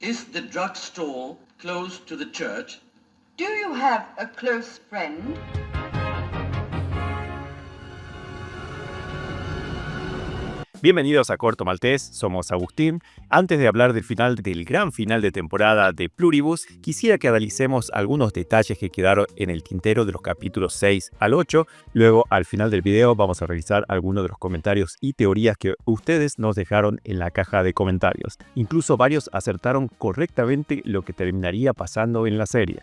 Is the drugstore close to the church? Do you have a close friend? Bienvenidos a Corto Maltés, somos Agustín. Antes de hablar del gran final de temporada de Pluribus, quisiera que analicemos algunos detalles que quedaron en el tintero de los capítulos 6 al 8. Luego, al final del video, vamos a revisar algunos de los comentarios y teorías que ustedes nos dejaron en la caja de comentarios. Incluso varios acertaron correctamente lo que terminaría pasando en la serie.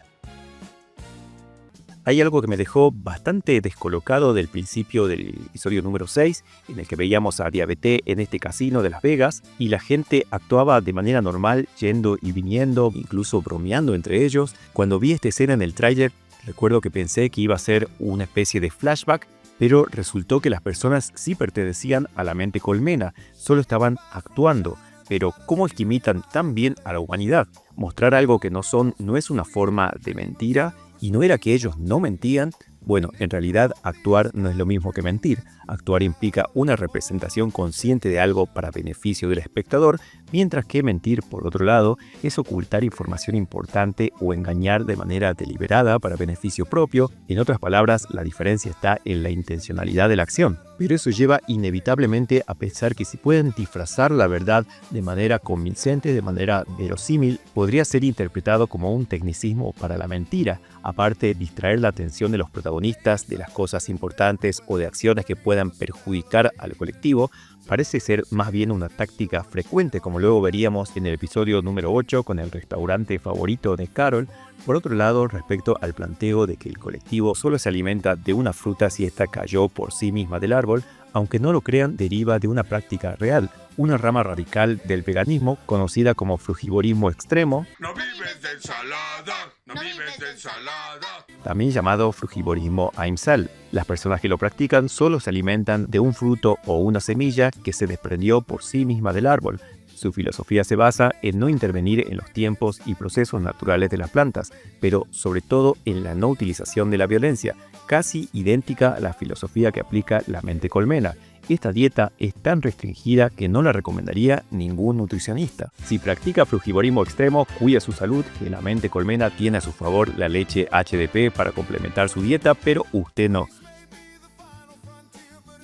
Hay algo que me dejó bastante descolocado del principio del episodio número 6, en el que veíamos a Diabeté en este casino de Las Vegas, y la gente actuaba de manera normal, yendo y viniendo, incluso bromeando entre ellos. Cuando vi esta escena en el tráiler, recuerdo que pensé que iba a ser una especie de flashback, pero resultó que las personas sí pertenecían a la mente colmena, solo estaban actuando. Pero ¿cómo es que imitan tan bien a la humanidad? Mostrar algo que no son no es una forma de mentira. ¿Y no era que ellos no mentían? Bueno, en realidad actuar no es lo mismo que mentir. Actuar implica una representación consciente de algo para beneficio del espectador, mientras que mentir, por otro lado, es ocultar información importante o engañar de manera deliberada para beneficio propio. En otras palabras, la diferencia está en la intencionalidad de la acción. Pero eso lleva inevitablemente a pensar que si pueden disfrazar la verdad de manera convincente, de manera verosímil, podría ser interpretado como un tecnicismo para la mentira. Aparte, distraer la atención de los protagonistas de las cosas importantes o de acciones que puedan perjudicar al colectivo, parece ser más bien una táctica frecuente, como luego veríamos en el episodio número 8 con el restaurante favorito de Carol. Por otro lado, respecto al planteo de que el colectivo solo se alimenta de una fruta si ésta cayó por sí misma del árbol, aunque no lo crean, deriva de una práctica real, una rama radical del veganismo conocida como frugivorismo extremo, No vives de ensalada, no vives de ensalada. También llamado frugivorismo Aimsal. Las personas que lo practican solo se alimentan de un fruto o una semilla que se desprendió por sí misma del árbol. Su filosofía se basa en no intervenir en los tiempos y procesos naturales de las plantas, pero sobre todo en la no utilización de la violencia, casi idéntica a la filosofía que aplica la mente colmena. Esta dieta es tan restringida que no la recomendaría ningún nutricionista. Si practica frugivorismo extremo, cuida su salud, que la mente colmena tiene a su favor la leche HDP para complementar su dieta, pero usted no.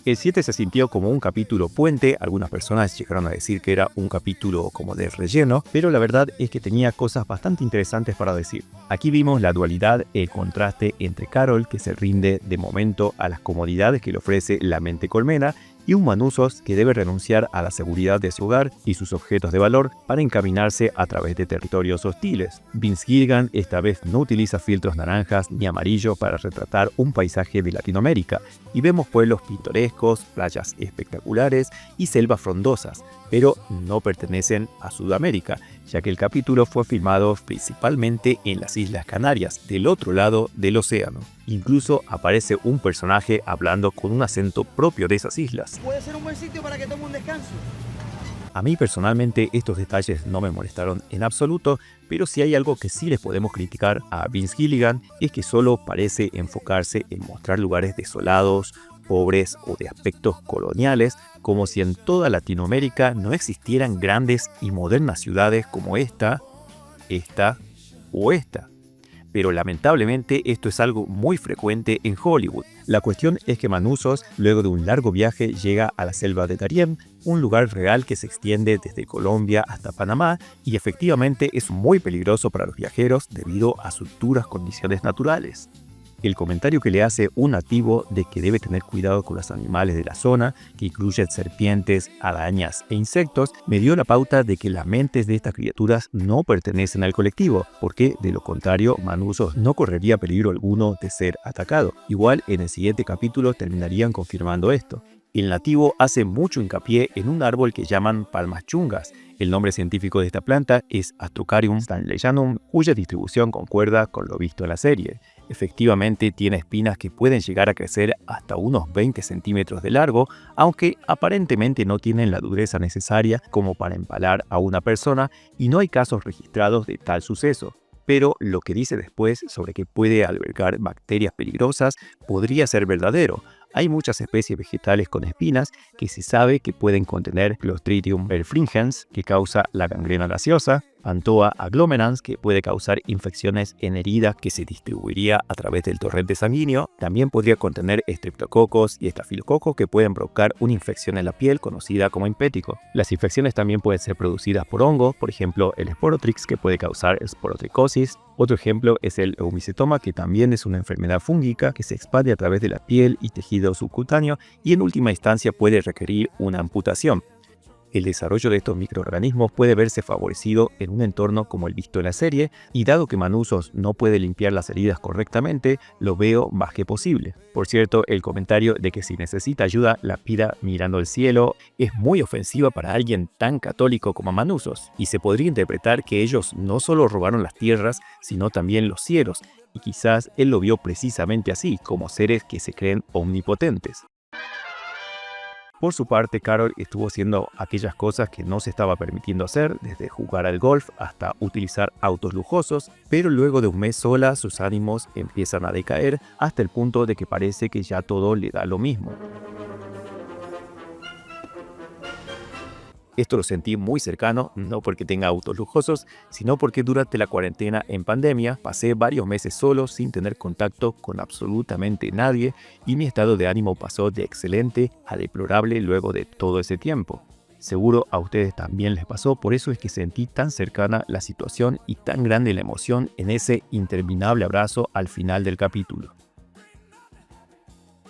El 7 se sintió como un capítulo puente, algunas personas llegaron a decir que era un capítulo como de relleno, pero la verdad es que tenía cosas bastante interesantes para decir. Aquí vimos la dualidad, el contraste entre Carol, que se rinde de momento a las comodidades que le ofrece la mente colmena, y un Manuzos que debe renunciar a la seguridad de su hogar y sus objetos de valor para encaminarse a través de territorios hostiles. Vince Gilligan esta vez no utiliza filtros naranjas ni amarillo para retratar un paisaje de Latinoamérica, y vemos pueblos pintorescos, playas espectaculares y selvas frondosas, pero no pertenecen a Sudamérica, ya que el capítulo fue filmado principalmente en las Islas Canarias, del otro lado del océano. Incluso aparece un personaje hablando con un acento propio de esas islas. Puede ser un buen sitio para que tome un descanso. A mí personalmente estos detalles no me molestaron en absoluto, pero si hay algo que sí les podemos criticar a Vince Gilligan es que solo parece enfocarse en mostrar lugares desolados, pobres o de aspectos coloniales, como si en toda Latinoamérica no existieran grandes y modernas ciudades como esta o esta. Pero lamentablemente esto es algo muy frecuente en Hollywood. La cuestión es que Manuzos, luego de un largo viaje, llega a la selva de Darién, un lugar real que se extiende desde Colombia hasta Panamá, y efectivamente es muy peligroso para los viajeros debido a sus duras condiciones naturales. El comentario que le hace un nativo de que debe tener cuidado con los animales de la zona, que incluyen serpientes, arañas e insectos, me dio la pauta de que las mentes de estas criaturas no pertenecen al colectivo, porque de lo contrario Manuzos no correría peligro alguno de ser atacado. Igual en el siguiente capítulo terminarían confirmando esto. El nativo hace mucho hincapié en un árbol que llaman palmas chungas. El nombre científico de esta planta es Astrocarium stanleyanum, cuya distribución concuerda con lo visto en la serie. Efectivamente tiene espinas que pueden llegar a crecer hasta unos 20 centímetros de largo, aunque aparentemente no tienen la dureza necesaria como para empalar a una persona, y no hay casos registrados de tal suceso. Pero lo que dice después sobre que puede albergar bacterias peligrosas podría ser verdadero. Hay muchas especies vegetales con espinas que se sabe que pueden contener Clostridium perfringens, que causa la gangrena gaseosa. Antoa aglomerans, que puede causar infecciones en heridas que se distribuiría a través del torrente sanguíneo. También podría contener estreptococos y estafilococos que pueden provocar una infección en la piel conocida como impético. Las infecciones también pueden ser producidas por hongos, por ejemplo el Sporotrix, que puede causar esporotricosis. Otro ejemplo es el eumicetoma, que también es una enfermedad fúngica que se expande a través de la piel y tejido subcutáneo y en última instancia puede requerir una amputación. El desarrollo de estos microorganismos puede verse favorecido en un entorno como el visto en la serie, y dado que Manhusos no puede limpiar las heridas correctamente, lo veo más que posible. Por cierto, el comentario de que si necesita ayuda la pida mirando el cielo es muy ofensiva para alguien tan católico como Manhusos, y se podría interpretar que ellos no solo robaron las tierras, sino también los cielos, y quizás él lo vio precisamente así, como seres que se creen omnipotentes. Por su parte, Carol estuvo haciendo aquellas cosas que no se estaba permitiendo hacer, desde jugar al golf hasta utilizar autos lujosos, pero luego de un mes sola sus ánimos empiezan a decaer hasta el punto de que parece que ya todo le da lo mismo. Esto lo sentí muy cercano, no porque tenga autos lujosos, sino porque durante la cuarentena en pandemia pasé varios meses solo sin tener contacto con absolutamente nadie y mi estado de ánimo pasó de excelente a deplorable luego de todo ese tiempo. Seguro a ustedes también les pasó, por eso es que sentí tan cercana la situación y tan grande la emoción en ese interminable abrazo al final del capítulo.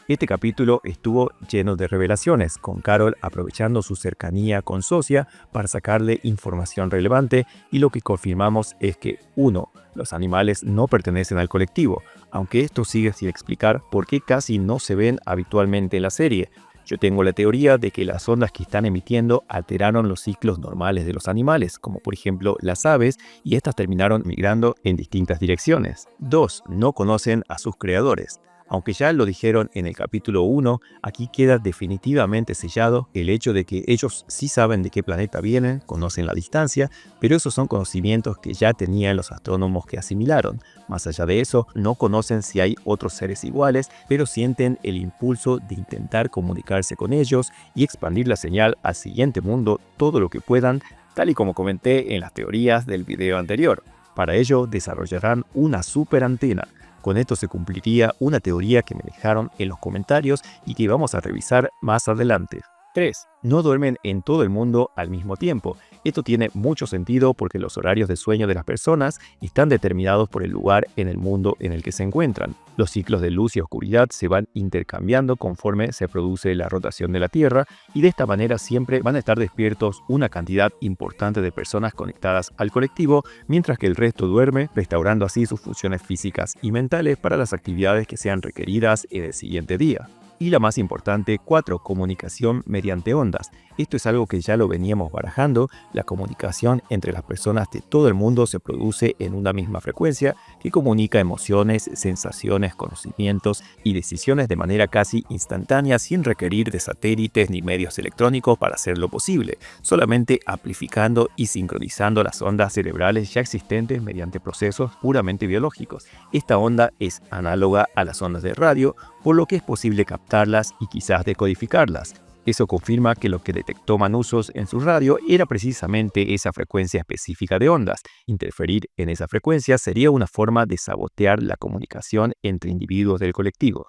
Este capítulo estuvo lleno de revelaciones, con Carol aprovechando su cercanía con Sosia para sacarle información relevante, y lo que confirmamos es que 1. Los animales no pertenecen al colectivo, aunque esto sigue sin explicar por qué casi no se ven habitualmente en la serie. Yo tengo la teoría de que las ondas que están emitiendo alteraron los ciclos normales de los animales, como por ejemplo las aves, y estas terminaron migrando en distintas direcciones. 2. No conocen a sus creadores. Aunque ya lo dijeron en el capítulo 1, aquí queda definitivamente sellado el hecho de que ellos sí saben de qué planeta vienen, conocen la distancia, pero esos son conocimientos que ya tenían los astrónomos que asimilaron. Más allá de eso, no conocen si hay otros seres iguales, pero sienten el impulso de intentar comunicarse con ellos y expandir la señal al siguiente mundo todo lo que puedan, tal y como comenté en las teorías del video anterior. Para ello, desarrollarán una super antena. Con esto se cumpliría una teoría que me dejaron en los comentarios y que vamos a revisar más adelante. 3. No duermen en todo el mundo al mismo tiempo. Esto tiene mucho sentido porque los horarios de sueño de las personas están determinados por el lugar en el mundo en el que se encuentran. Los ciclos de luz y oscuridad se van intercambiando conforme se produce la rotación de la Tierra, y de esta manera siempre van a estar despiertos una cantidad importante de personas conectadas al colectivo, mientras que el resto duerme, restaurando así sus funciones físicas y mentales para las actividades que sean requeridas en el siguiente día. Y la más importante, 4. Comunicación mediante ondas. Esto es algo que ya lo veníamos barajando. La comunicación entre las personas de todo el mundo se produce en una misma frecuencia que comunica emociones, sensaciones, conocimientos y decisiones de manera casi instantánea, sin requerir de satélites ni medios electrónicos para hacerlo posible, solamente amplificando y sincronizando las ondas cerebrales ya existentes mediante procesos puramente biológicos. Esta onda es análoga a las ondas de radio, por lo que es posible captarlas y quizás decodificarlas. Eso confirma que lo que detectó Manhusos en su radio era precisamente esa frecuencia específica de ondas. Interferir en esa frecuencia sería una forma de sabotear la comunicación entre individuos del colectivo.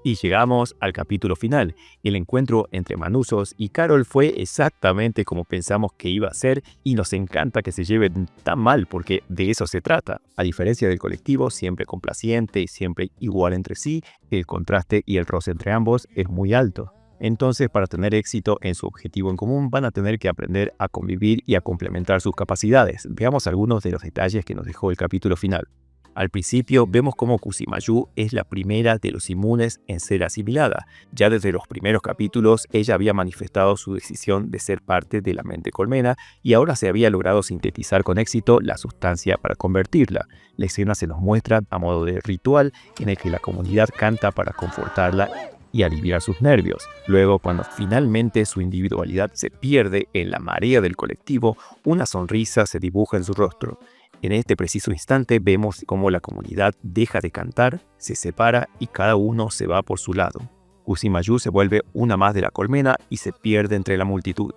Y llegamos al capítulo final. El encuentro entre Manhusos y Carol fue exactamente como pensamos que iba a ser, y nos encanta que se lleven tan mal porque de eso se trata. A diferencia del colectivo, siempre complaciente y siempre igual entre sí, el contraste y el roce entre ambos es muy alto. Entonces, para tener éxito en su objetivo en común, van a tener que aprender a convivir y a complementar sus capacidades. Veamos algunos de los detalles que nos dejó el capítulo final. Al principio vemos cómo Kusimayu es la primera de los inmunes en ser asimilada. Ya desde los primeros capítulos ella había manifestado su decisión de ser parte de la mente colmena, y ahora se había logrado sintetizar con éxito la sustancia para convertirla. La escena se nos muestra a modo de ritual en el que la comunidad canta para confortarla y aliviar sus nervios. Luego, cuando finalmente su individualidad se pierde en la marea del colectivo, una sonrisa se dibuja en su rostro. En este preciso instante vemos cómo la comunidad deja de cantar, se separa y cada uno se va por su lado. Kusimayu se vuelve una más de la colmena y se pierde entre la multitud.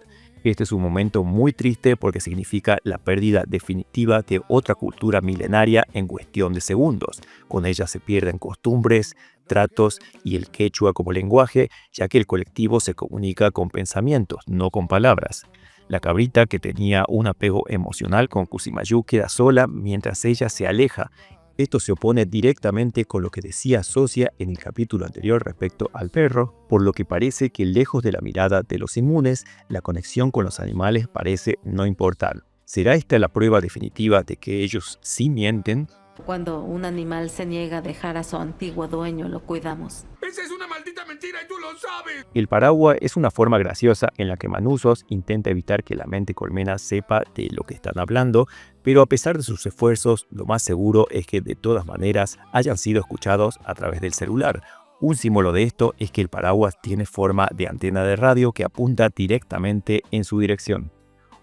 Este es un momento muy triste porque significa la pérdida definitiva de otra cultura milenaria en cuestión de segundos. Con ella se pierden costumbres, tratos y el quechua como lenguaje, ya que el colectivo se comunica con pensamientos, no con palabras. La cabrita, que tenía un apego emocional con Cusimayú, queda sola mientras ella se aleja. Esto se opone directamente con lo que decía Socia en el capítulo anterior respecto al perro, por lo que parece que lejos de la mirada de los inmunes, la conexión con los animales parece no importar. ¿Será esta la prueba definitiva de que ellos sí mienten? Cuando un animal se niega a dejar a su antiguo dueño, lo cuidamos. Esa es una maldita mentira y tú lo sabes. El paraguas es una forma graciosa en la que Manusos intenta evitar que la mente colmena sepa de lo que están hablando, pero a pesar de sus esfuerzos, lo más seguro es que de todas maneras hayan sido escuchados a través del celular. Un símbolo de esto es que el paraguas tiene forma de antena de radio que apunta directamente en su dirección.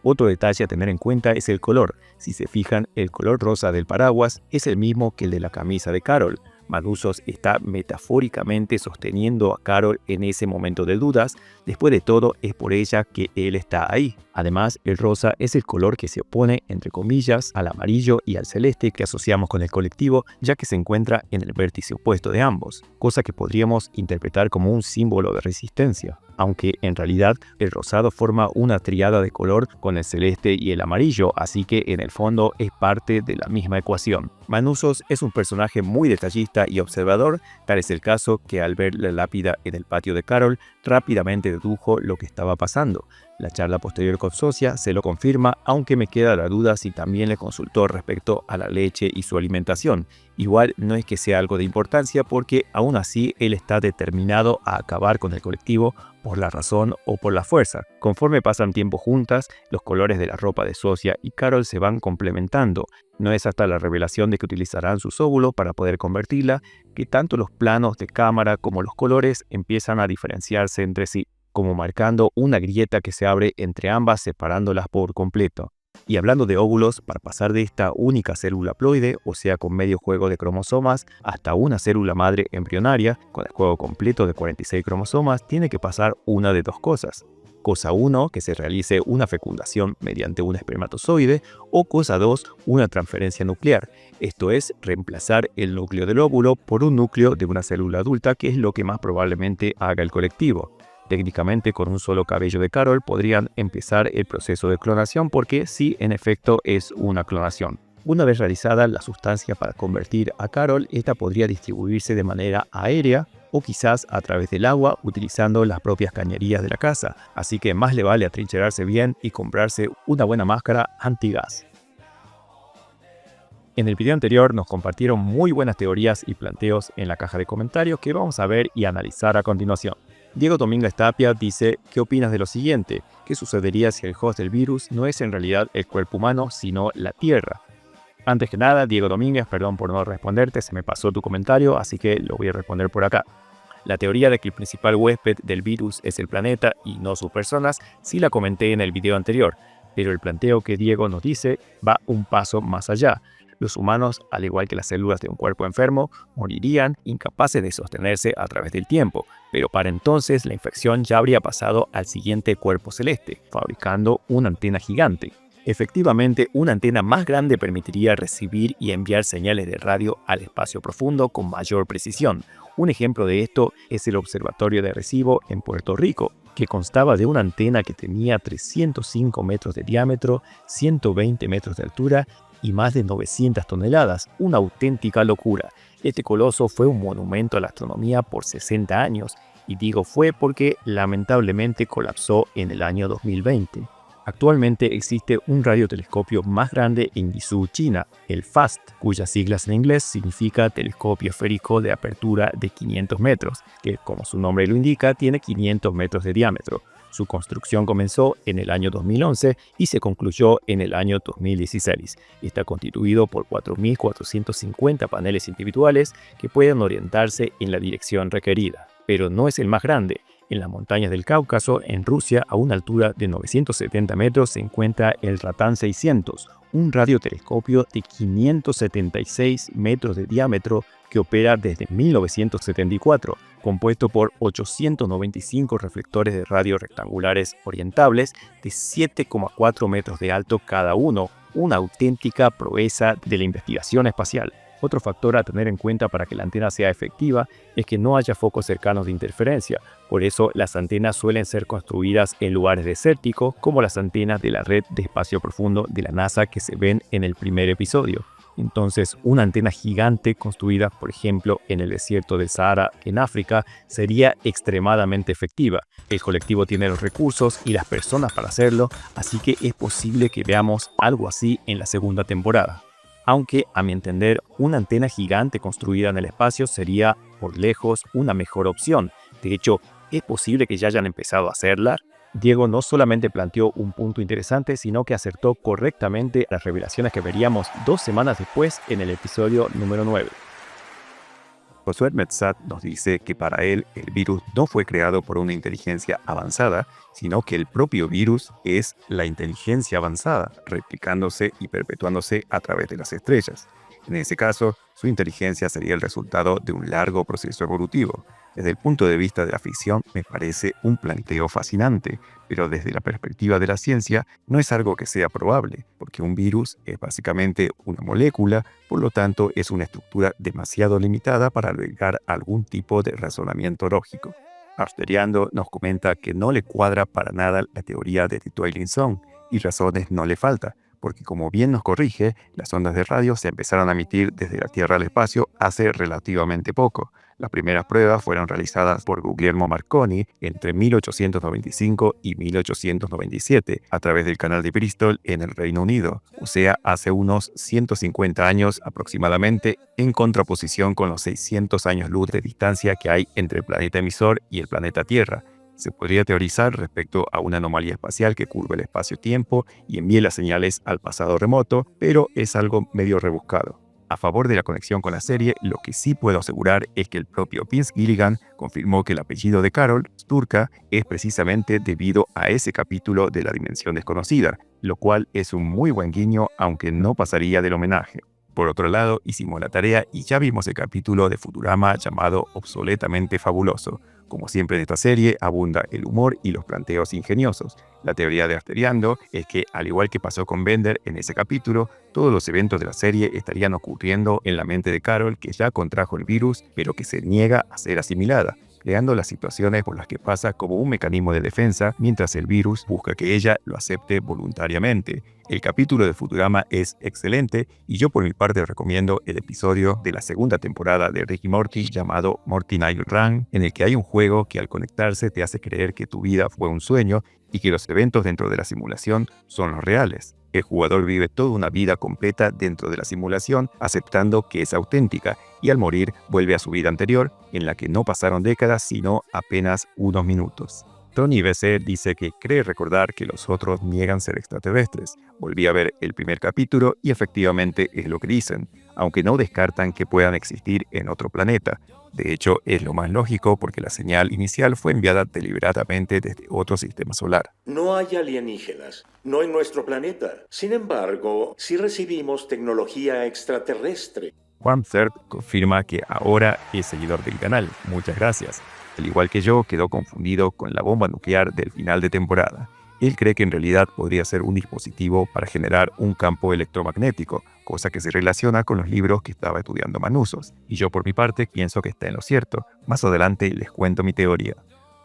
Otro detalle a tener en cuenta es el color. Si se fijan, el color rosa del paraguas es el mismo que el de la camisa de Carol. Manusos está metafóricamente sosteniendo a Carol en ese momento de dudas. Después de todo, es por ella que él está ahí. Además, el rosa es el color que se opone, entre comillas, al amarillo y al celeste que asociamos con el colectivo, ya que se encuentra en el vértice opuesto de ambos, cosa que podríamos interpretar como un símbolo de resistencia, aunque en realidad el rosado forma una triada de color con el celeste y el amarillo, así que en el fondo es parte de la misma ecuación. Manusos es un personaje muy detallista y observador, tal es el caso que al ver la lápida en el patio de Carol, rápidamente dedujo lo que estaba pasando. La charla posterior con Socia se lo confirma, aunque me queda la duda si también le consultó respecto a la leche y su alimentación. Igual no es que sea algo de importancia porque aún así él está determinado a acabar con el colectivo por la razón o por la fuerza. Conforme pasan tiempo juntas, los colores de la ropa de Socia y Carol se van complementando. No es hasta la revelación de que utilizarán sus óvulos para poder convertirla que tanto los planos de cámara como los colores empiezan a diferenciarse entre sí, como marcando una grieta que se abre entre ambas separándolas por completo. Y hablando de óvulos, para pasar de esta única célula ploide, o sea con medio juego de cromosomas, hasta una célula madre embrionaria, con el juego completo de 46 cromosomas, tiene que pasar una de dos cosas. Cosa 1, que se realice una fecundación mediante un espermatozoide, o cosa 2, una transferencia nuclear, esto es, reemplazar el núcleo del óvulo por un núcleo de una célula adulta, que es lo que más probablemente haga el colectivo. Técnicamente, con un solo cabello de Carol podrían empezar el proceso de clonación porque sí, en efecto, es una clonación. Una vez realizada la sustancia para convertir a Carol, esta podría distribuirse de manera aérea o quizás a través del agua utilizando las propias cañerías de la casa, así que más le vale atrincherarse bien y comprarse una buena máscara antigas. En el video anterior nos compartieron muy buenas teorías y planteos en la caja de comentarios que vamos a ver y analizar a continuación. Diego Domínguez Tapia dice, ¿qué opinas de lo siguiente? ¿Qué sucedería si el host del virus no es en realidad el cuerpo humano, sino la Tierra? Antes que nada, Diego Domínguez, perdón por no responderte, se me pasó tu comentario, así que lo voy a responder por acá. La teoría de que el principal huésped del virus es el planeta y no sus personas, sí la comenté en el video anterior, pero el planteo que Diego nos dice va un paso más allá. Los humanos, al igual que las células de un cuerpo enfermo, morirían incapaces de sostenerse a través del tiempo, pero para entonces la infección ya habría pasado al siguiente cuerpo celeste, fabricando una antena gigante. Efectivamente, una antena más grande permitiría recibir y enviar señales de radio al espacio profundo con mayor precisión. Un ejemplo de esto es el Observatorio de Arecibo en Puerto Rico, que constaba de una antena que tenía 305 metros de diámetro, 120 metros de altura y más de 900 toneladas, una auténtica locura. Este coloso fue un monumento a la astronomía por 60 años, y digo fue porque lamentablemente colapsó en el año 2020. Actualmente existe un radiotelescopio más grande en Guizhou, China, el FAST, cuyas siglas en inglés significa telescopio esférico de apertura de 500 metros, que como su nombre lo indica tiene 500 metros de diámetro. Su construcción comenzó en el año 2011 y se concluyó en el año 2016. Está constituido por 4.450 paneles individuales que pueden orientarse en la dirección requerida. Pero no es el más grande. En las montañas del Cáucaso, en Rusia, a una altura de 970 metros, se encuentra el Ratán 600, un radiotelescopio de 576 metros de diámetro que opera desde 1974, compuesto por 895 reflectores de radio rectangulares orientables de 7,4 metros de alto cada uno, una auténtica proeza de la investigación espacial. Otro factor a tener en cuenta para que la antena sea efectiva es que no haya focos cercanos de interferencia. Por eso las antenas suelen ser construidas en lugares desérticos, como las antenas de la red de espacio profundo de la NASA que se ven en el primer episodio. Entonces, una antena gigante construida, por ejemplo, en el desierto del Sahara, en África, sería extremadamente efectiva. El colectivo tiene los recursos y las personas para hacerlo, así que es posible que veamos algo así en la segunda temporada. Aunque, a mi entender, una antena gigante construida en el espacio sería, por lejos, una mejor opción. De hecho, ¿es posible que ya hayan empezado a hacerla? Diego no solamente planteó un punto interesante, sino que acertó correctamente las revelaciones que veríamos 2 semanas después en el episodio número 9. Josué Metzat nos dice que para él el virus no fue creado por una inteligencia avanzada, sino que el propio virus es la inteligencia avanzada, replicándose y perpetuándose a través de las estrellas. En ese caso, su inteligencia sería el resultado de un largo proceso evolutivo. Desde el punto de vista de la ficción me parece un planteo fascinante, pero desde la perspectiva de la ciencia no es algo que sea probable, porque un virus es básicamente una molécula, por lo tanto es una estructura demasiado limitada para albergar algún tipo de razonamiento lógico. Asteriando nos comenta que no le cuadra para nada la teoría de The Twilight Zone, y razones no le falta, porque como bien nos corrige, las ondas de radio se empezaron a emitir desde la Tierra al espacio hace relativamente poco. Las primeras pruebas fueron realizadas por Guglielmo Marconi entre 1895 y 1897 a través del canal de Bristol en el Reino Unido, o sea, hace unos 150 años aproximadamente, en contraposición con los 600 años luz de distancia que hay entre el planeta emisor y el planeta Tierra. Se podría teorizar respecto a una anomalía espacial que curva el espacio-tiempo y envíe las señales al pasado remoto, pero es algo medio rebuscado. A favor de la conexión con la serie, lo que sí puedo asegurar es que el propio Vince Gilligan confirmó que el apellido de Carol, Sturka, es precisamente debido a ese capítulo de La Dimensión Desconocida, lo cual es un muy buen guiño, aunque no pasaría del homenaje. Por otro lado, hicimos la tarea y ya vimos el capítulo de Futurama llamado Obsoletamente Fabuloso. Como siempre en esta serie, abunda el humor y los planteos ingeniosos. La teoría de Asteriando es que, al igual que pasó con Bender en ese capítulo, todos los eventos de la serie estarían ocurriendo en la mente de Carol, que ya contrajo el virus, pero que se niega a ser asimilada, creando las situaciones por las que pasa como un mecanismo de defensa, mientras el virus busca que ella lo acepte voluntariamente. El capítulo de Futurama es excelente y yo por mi parte recomiendo el episodio de la segunda temporada de Rick y Morty llamado Morty Night Run, en el que hay un juego que al conectarse te hace creer que tu vida fue un sueño y que los eventos dentro de la simulación son los reales. El jugador vive toda una vida completa dentro de la simulación, aceptando que es auténtica, y al morir vuelve a su vida anterior, en la que no pasaron décadas sino apenas unos minutos. Tony BC dice que cree recordar que los otros niegan ser extraterrestres. Volví a ver el primer capítulo y efectivamente es lo que dicen, aunque no descartan que puedan existir en otro planeta. De hecho, es lo más lógico porque la señal inicial fue enviada deliberadamente desde otro sistema solar. No hay alienígenas, no en nuestro planeta. Sin embargo, sí recibimos tecnología extraterrestre. Juan Third confirma que ahora es seguidor del canal. Muchas gracias. Al igual que yo, quedó confundido con la bomba nuclear del final de temporada. Él cree que en realidad podría ser un dispositivo para generar un campo electromagnético, cosa que se relaciona con los libros que estaba estudiando Manusos. Y yo por mi parte pienso que está en lo cierto. Más adelante les cuento mi teoría.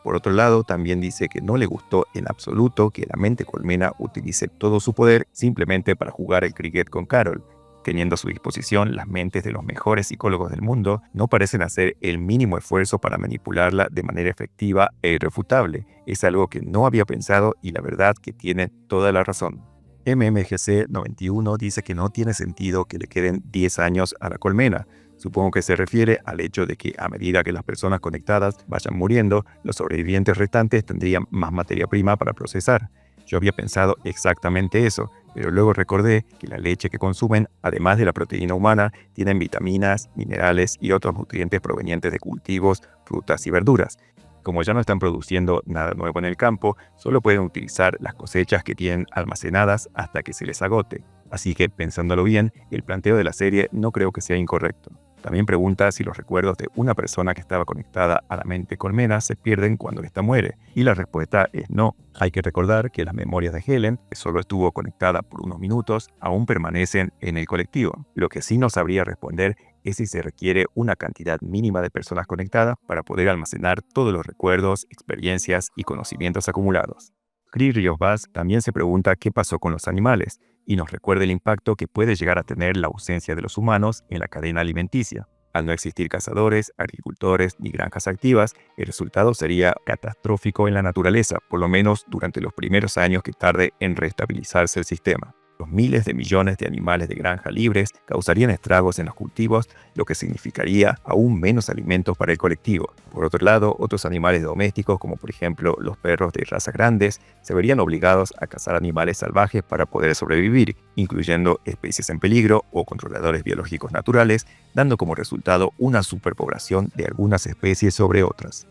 Por otro lado, también dice que no le gustó en absoluto que la mente colmena utilice todo su poder simplemente para jugar el cricket con Carol. Teniendo a su disposición las mentes de los mejores psicólogos del mundo, no parecen hacer el mínimo esfuerzo para manipularla de manera efectiva e irrefutable. Es algo que no había pensado y la verdad que tiene toda la razón. MMGC 91 dice que no tiene sentido que le queden 10 años a la colmena. Supongo que se refiere al hecho de que a medida que las personas conectadas vayan muriendo, los sobrevivientes restantes tendrían más materia prima para procesar. Yo había pensado exactamente eso, pero luego recordé que la leche que consumen, además de la proteína humana, tienen vitaminas, minerales y otros nutrientes provenientes de cultivos, frutas y verduras. Como ya no están produciendo nada nuevo en el campo, solo pueden utilizar las cosechas que tienen almacenadas hasta que se les agote. Así que, pensándolo bien, el planteo de la serie no creo que sea incorrecto. También pregunta si los recuerdos de una persona que estaba conectada a la mente colmena se pierden cuando ésta muere. Y la respuesta es no. Hay que recordar que las memorias de Helen, que solo estuvo conectada por unos minutos, aún permanecen en el colectivo. Lo que sí no sabría responder es si se requiere una cantidad mínima de personas conectadas para poder almacenar todos los recuerdos, experiencias y conocimientos acumulados. Chris Rios Bass también se pregunta qué pasó con los animales y nos recuerda el impacto que puede llegar a tener la ausencia de los humanos en la cadena alimenticia. Al no existir cazadores, agricultores ni granjas activas, el resultado sería catastrófico en la naturaleza, por lo menos durante los primeros años que tarde en restabilizarse el sistema. Los miles de millones de animales de granja libres causarían estragos en los cultivos, lo que significaría aún menos alimentos para el colectivo. Por otro lado, otros animales domésticos, como por ejemplo los perros de razas grandes, se verían obligados a cazar animales salvajes para poder sobrevivir, incluyendo especies en peligro o controladores biológicos naturales, dando como resultado una superpoblación de algunas especies sobre otras.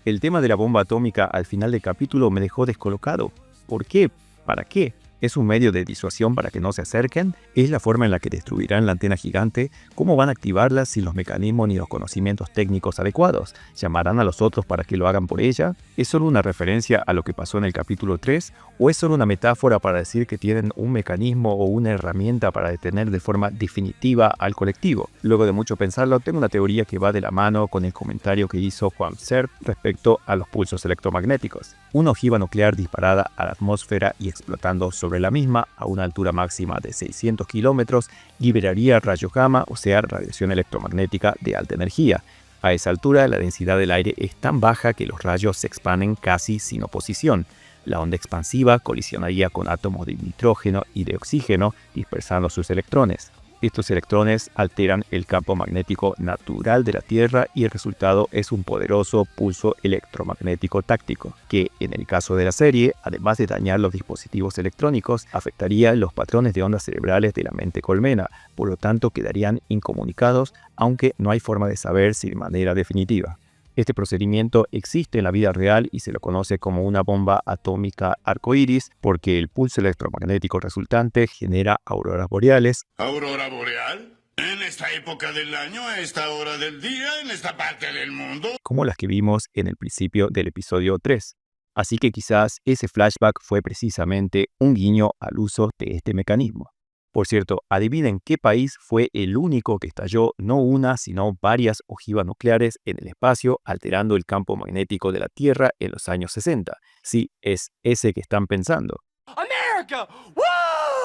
El tema de la bomba atómica al final del capítulo me dejó descolocado. ¿Por qué? ¿Para qué? ¿Es un medio de disuasión para que no se acerquen? ¿Es la forma en la que destruirán la antena gigante? ¿Cómo van a activarla sin los mecanismos ni los conocimientos técnicos adecuados? ¿Llamarán a los otros para que lo hagan por ella? ¿Es solo una referencia a lo que pasó en el capítulo 3? ¿O es solo una metáfora para decir que tienen un mecanismo o una herramienta para detener de forma definitiva al colectivo? Luego de mucho pensarlo, tengo una teoría que va de la mano con el comentario que hizo Juan Serp respecto a los pulsos electromagnéticos. Una ojiva nuclear disparada a la atmósfera y explotando sobre la misma a una altura máxima de 600 kilómetros liberaría rayos gamma, o sea, radiación electromagnética de alta energía. A esa altura, la densidad del aire es tan baja que los rayos se expanden casi sin oposición. La onda expansiva colisionaría con átomos de nitrógeno y de oxígeno, dispersando sus electrones. Estos electrones alteran el campo magnético natural de la Tierra y el resultado es un poderoso pulso electromagnético táctico, que en el caso de la serie, además de dañar los dispositivos electrónicos, afectaría los patrones de ondas cerebrales de la mente colmena, por lo tanto quedarían incomunicados, aunque no hay forma de saber si de manera definitiva. Este procedimiento existe en la vida real y se lo conoce como una bomba atómica arcoíris porque el pulso electromagnético resultante genera auroras boreales. ¿Aurora boreal? ¿En esta época del año, a esta hora del día, en esta parte del mundo? Como las que vimos en el principio del episodio 3. Así que quizás ese flashback fue precisamente un guiño al uso de este mecanismo. Por cierto, adivinen qué país fue el único que estalló no una, sino varias ojivas nucleares en el espacio, alterando el campo magnético de la Tierra en los años 60. Sí, es ese que están pensando. ¡America! ¡Woo!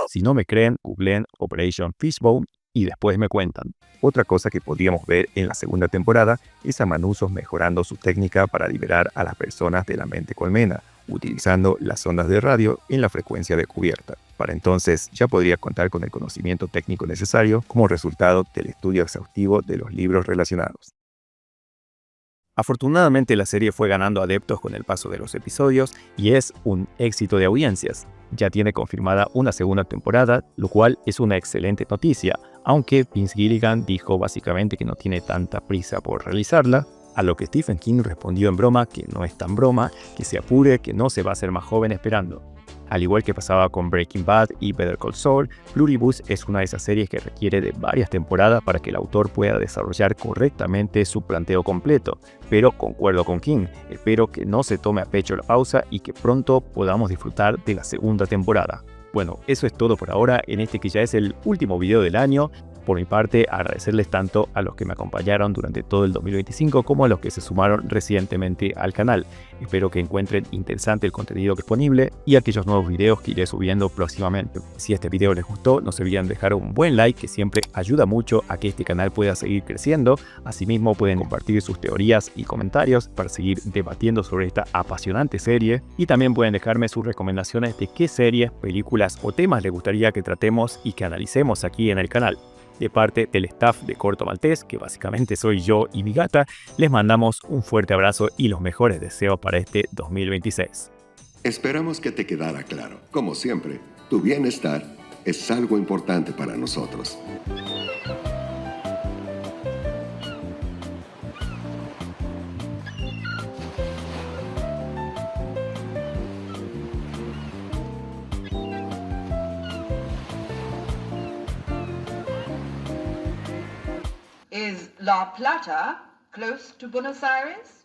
Si no me creen, googleen Operation Fishbone y después me cuentan. Otra cosa que podríamos ver en la segunda temporada es a Manuzos mejorando su técnica para liberar a las personas de la mente colmena, utilizando las ondas de radio en la frecuencia de cubierta. Para entonces ya podría contar con el conocimiento técnico necesario como resultado del estudio exhaustivo de los libros relacionados. Afortunadamente la serie fue ganando adeptos con el paso de los episodios y es un éxito de audiencias. Ya tiene confirmada una segunda temporada, lo cual es una excelente noticia, aunque Vince Gilligan dijo básicamente que no tiene tanta prisa por realizarla, a lo que Stephen King respondió en broma que no es tan broma, que se apure, que no se va a hacer más joven esperando. Al igual que pasaba con Breaking Bad y Better Call Saul, Pluribus es una de esas series que requiere de varias temporadas para que el autor pueda desarrollar correctamente su planteo completo. Pero concuerdo con King, espero que no se tome a pecho la pausa y que pronto podamos disfrutar de la segunda temporada. Bueno, eso es todo por ahora en este que ya es el último video del año. Por mi parte, agradecerles tanto a los que me acompañaron durante todo el 2025 como a los que se sumaron recientemente al canal. Espero que encuentren interesante el contenido disponible y aquellos nuevos videos que iré subiendo próximamente. Si este video les gustó, no se olviden dejar un buen like que siempre ayuda mucho a que este canal pueda seguir creciendo. Asimismo, pueden compartir sus teorías y comentarios para seguir debatiendo sobre esta apasionante serie. Y también pueden dejarme sus recomendaciones de qué series, películas o temas les gustaría que tratemos y que analicemos aquí en el canal. De parte del staff de Corto Maltés, que básicamente soy yo y mi gata, les mandamos un fuerte abrazo y los mejores deseos para este 2026. Esperamos que te quedara claro. Como siempre, tu bienestar es algo importante para nosotros. Is La Plata close to Buenos Aires?